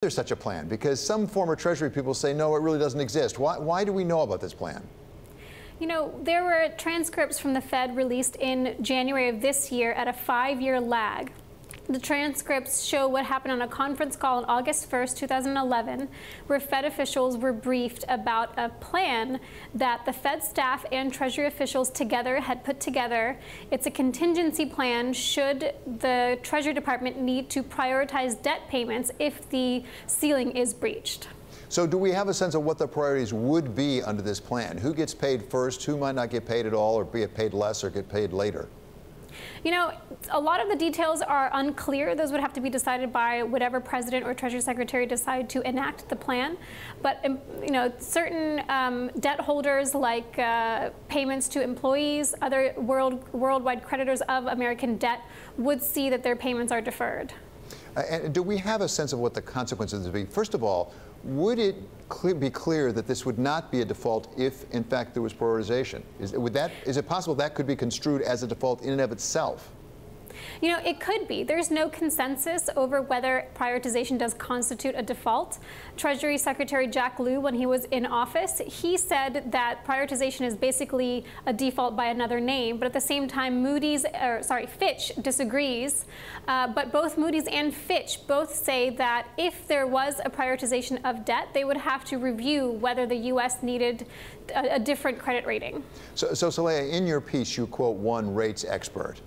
There's such a plan? Because some former Treasury people say, no, it really doesn't exist. Why do we know about this plan? You know, there were transcripts from the Fed released in January of this year at a 5-year lag. The transcripts show what happened on a conference call on August 1st, 2011, where Fed officials were briefed about a plan that the Fed staff and Treasury officials together had put together. It's a contingency plan should the Treasury Department need to prioritize debt payments if the ceiling is breached. So do we have a sense of what the priorities would be under this plan? Who gets paid first? Who might not get paid at all, or get paid less, or get paid later? You know, a lot of the details are unclear. Those would have to be decided by whatever president or Treasury Secretary decide to enact the plan. But, you know, certain debt holders, like payments to employees, other worldwide creditors of American debt, would see that their payments are deferred. And do we have a sense of what the consequences would be? First of all, would it be clear that this would not be a default if, in fact, there was prioritization? Is it possible that could be construed as a default in and of itself? You know, it could be. There's no consensus over whether prioritization does constitute a default. Treasury Secretary Jack Lew, when he was in office, he said that prioritization is basically a default by another name, but at the same time, Fitch disagrees. But both Moody's and Fitch both say that if there was a prioritization of debt, they would have to review whether the U.S. needed a different credit rating. So Saleha, in your piece, you quote one rates expert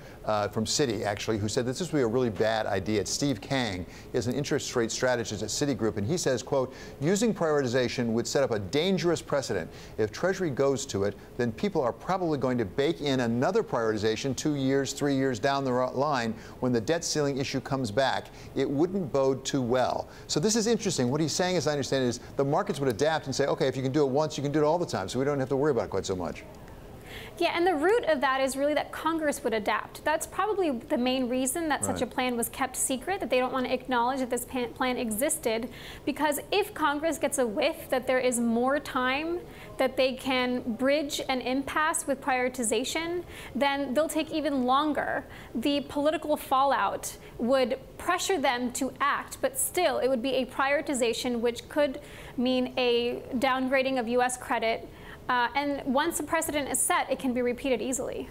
from Citi, actually, who said that this would be a really bad idea. It's Steve Kang. He is an interest rate strategist at Citigroup, and he says, quote, using prioritization would set up a dangerous precedent. If Treasury goes to it, then people are probably going to bake in another prioritization 2 years, 3 years down the line when the debt ceiling issue comes back. It wouldn't bode too well. So this is interesting. What he's saying, as I understand it, is the markets would adapt and say, okay, if you can do it once, you can do it all the time, so we don't have to worry about it quite so much. Yeah, and the root of that is really that Congress would adapt. That's probably the main reason that such a plan was kept secret, that they don't want to acknowledge that this plan existed, because if Congress gets a whiff that there is more time that they can bridge an impasse with prioritization, then they'll take even longer. The political fallout would pressure them to act, but still it would be a prioritization which could mean a downgrading of U.S. credit. And once a precedent is set, it can be repeated easily.